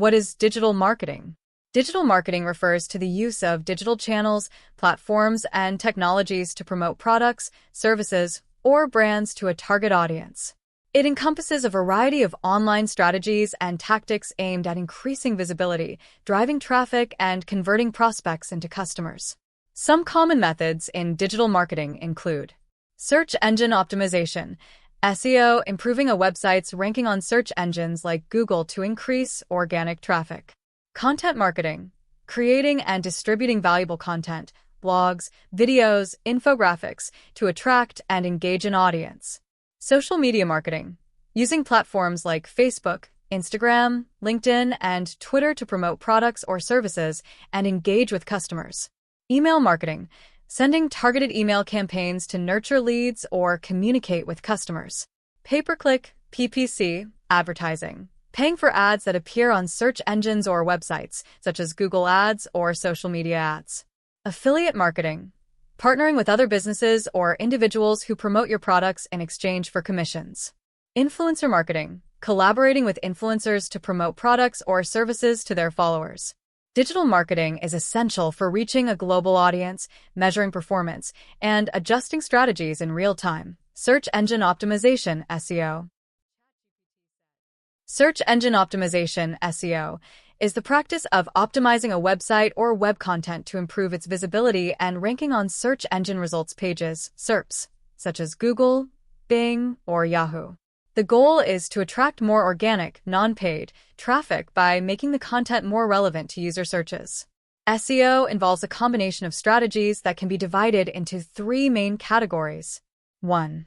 What is digital marketing? Digital marketing refers to the use of digital channels, platforms, and technologies to promote products, services, or brands to a target audience. It encompasses a variety of online strategies and tactics aimed at increasing visibility, driving traffic, and converting prospects into customers. Some common methods in digital marketing include search engine optimization, SEO, improving a website's ranking on search engines like Google to increase organic traffic. Content marketing, creating and distributing valuable content, blogs, videos, infographics to attract and engage an audience. Social media marketing, using platforms like Facebook, Instagram, LinkedIn, and Twitter to promote products or services and engage with customers. Email marketing, sending targeted email campaigns to nurture leads or communicate with customers. Pay-per-click, PPC, advertising, paying for ads that appear on search engines or websites, such as Google Ads or social media ads. Affiliate marketing, partnering with other businesses or individuals who promote your products in exchange for commissions. Influencer marketing, collaborating with influencers to promote products or services to their followers. Digital marketing is essential for reaching a global audience, measuring performance, and adjusting strategies in real time. Search engine optimization, SEO. Search engine optimization, SEO, is the practice of optimizing a website or web content to improve its visibility and ranking on search engine results pages, SERPs, such as Google, Bing, or Yahoo. The goal is to attract more organic, non-paid traffic by making the content more relevant to user searches. SEO involves a combination of strategies that can be divided into three main categories. 1.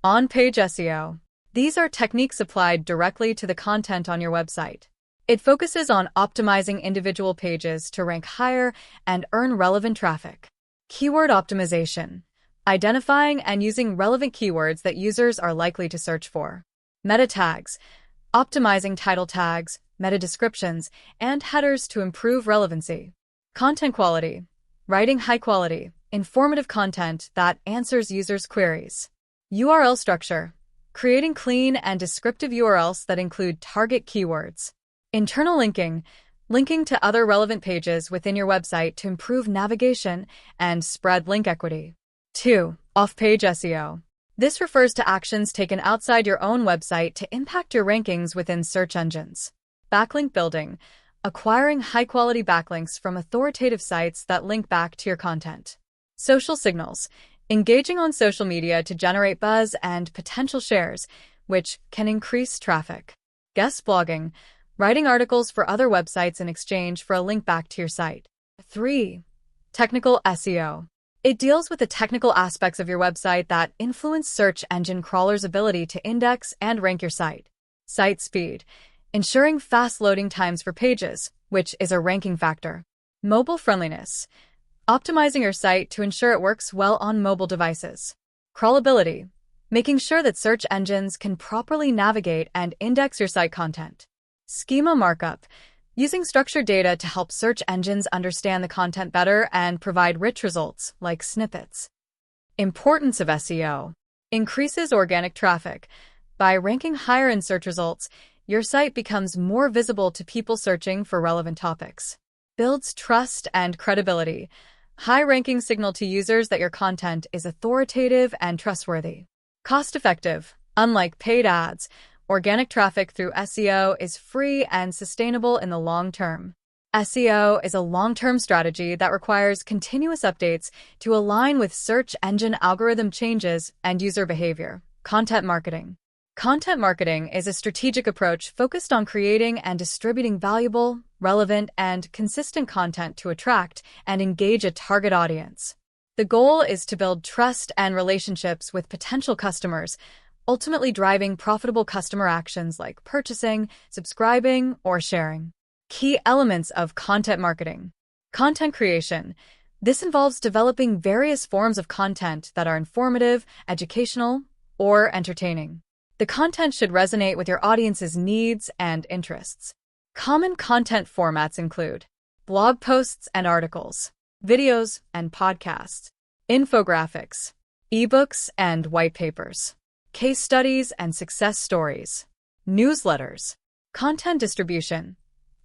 On-page SEO. These are techniques applied directly to the content on your website. It focuses on optimizing individual pages to rank higher and earn relevant traffic. Keyword optimization. Identifying and using relevant keywords that users are likely to search for. Meta tags. Optimizing title tags, meta descriptions, and headers to improve relevancy. Content quality. Writing high-quality, informative content that answers users' queries. URL structure. Creating clean and descriptive URLs that include target keywords. Internal linking. Linking to other relevant pages within your website to improve navigation and spread link equity. 2. Off-page SEO. This refers to actions taken outside your own website to impact your rankings within search engines. Backlink building. Acquiring high-quality backlinks from authoritative sites that link back to your content. Social signals. Engaging on social media to generate buzz and potential shares, which can increase traffic. Guest blogging. Writing articles for other websites in exchange for a link back to your site. 3. Technical SEO. It deals with the technical aspects of your website that influence search engine crawlers' ability to index and rank your site. Site speed. Ensuring fast loading times for pages, which is a ranking factor. Mobile friendliness. Optimizing your site to ensure it works well on mobile devices. Crawlability. Making sure that search engines can properly navigate and index your site content. Schema markup. Using structured data to help search engines understand the content better and provide rich results, like snippets. Importance of SEO. Increases organic traffic. By ranking higher in search results, your site becomes more visible to people searching for relevant topics. Builds trust and credibility. High ranking signal to users that your content is authoritative and trustworthy. Cost-effective. Unlike paid ads, organic traffic through SEO is free and sustainable in the long term. SEO is a long-term strategy that requires continuous updates to align with search engine algorithm changes and user behavior. Content marketing. Content marketing is a strategic approach focused on creating and distributing valuable, relevant, and consistent content to attract and engage a target audience. The goal is to build trust and relationships with potential customers, ultimately driving profitable customer actions like purchasing, subscribing, or sharing. Key elements of content marketing. Content creation. This involves developing various forms of content that are informative, educational, or entertaining. The content should resonate with your audience's needs and interests. Common content formats include blog posts and articles, videos and podcasts, infographics, ebooks and white papers, case studies and success stories, newsletters. Content distribution.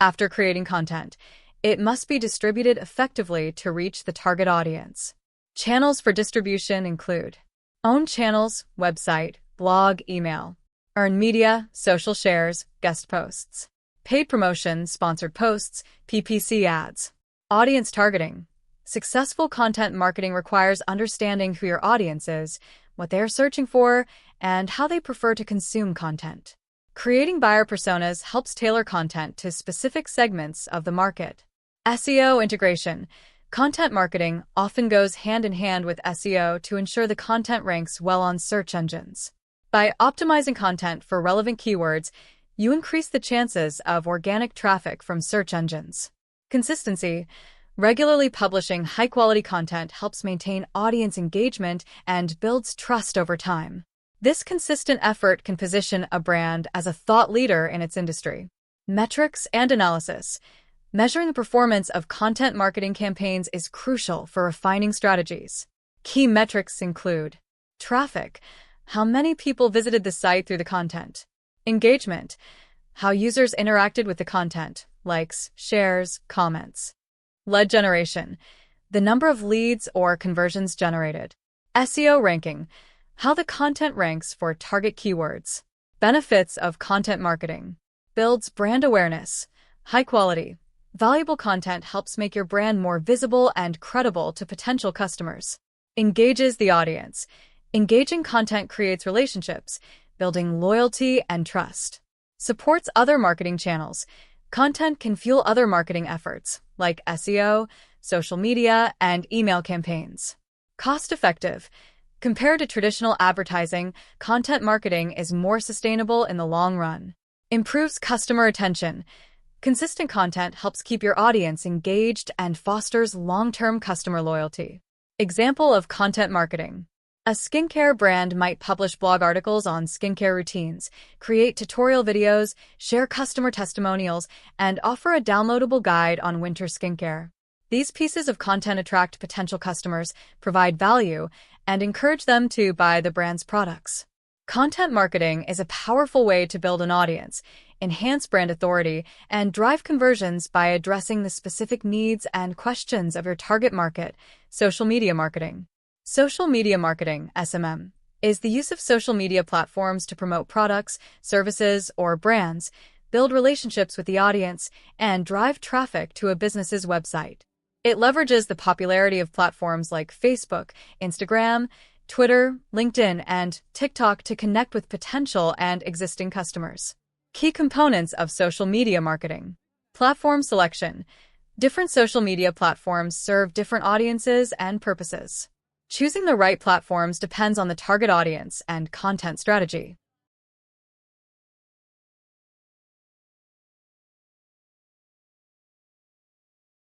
After creating content, it must be distributed effectively to reach the target audience. Channels for distribution include own channels, website, blog, email. Earned media, social shares, guest posts. Paid promotion, sponsored posts, PPC ads. Audience targeting. Successful content marketing requires understanding who your audience is, what they are searching for, and how they prefer to consume content. Creating buyer personas helps tailor content to specific segments of the market. SEO integration. Content marketing often goes hand in hand with SEO to ensure the content ranks well on search engines. By optimizing content for relevant keywords, you increase the chances of organic traffic from search engines. Consistency. Regularly publishing high-quality content helps maintain audience engagement and builds trust over time. This consistent effort can position a brand as a thought leader in its industry. Metrics and analysis. Measuring the performance of content marketing campaigns is crucial for refining strategies. Key metrics include traffic, how many people visited the site through the content. Engagement, how users interacted with the content, likes, shares, comments. Lead generation, the number of leads or conversions generated. SEO ranking, how the content ranks for target keywords. Benefits of content marketing. Builds brand awareness. High quality, valuable content helps make your brand more visible and credible to potential customers. Engages the audience. Engaging content creates relationships, building loyalty and trust. Supports other marketing channels. Content can fuel other marketing efforts, like SEO, social media, and email campaigns. Cost-effective. Compared to traditional advertising, content marketing is more sustainable in the long run. Improves customer retention. Consistent content helps keep your audience engaged and fosters long-term customer loyalty. Example of content marketing. A skincare brand might publish blog articles on skincare routines, create tutorial videos, share customer testimonials, and offer a downloadable guide on winter skincare. These pieces of content attract potential customers, provide value, and encourage them to buy the brand's products. Content marketing is a powerful way to build an audience, enhance brand authority, and drive conversions by addressing the specific needs and questions of your target market. Social media marketing. Social media marketing, SMM, is the use of social media platforms to promote products, services, or brands, build relationships with the audience, and drive traffic to a business's website. It leverages the popularity of platforms like Facebook, Instagram, Twitter, LinkedIn, and TikTok to connect with potential and existing customers. Key components of social media marketing. Platform selection. Different social media platforms serve different audiences and purposes. Choosing the right platforms depends on the target audience and content strategy.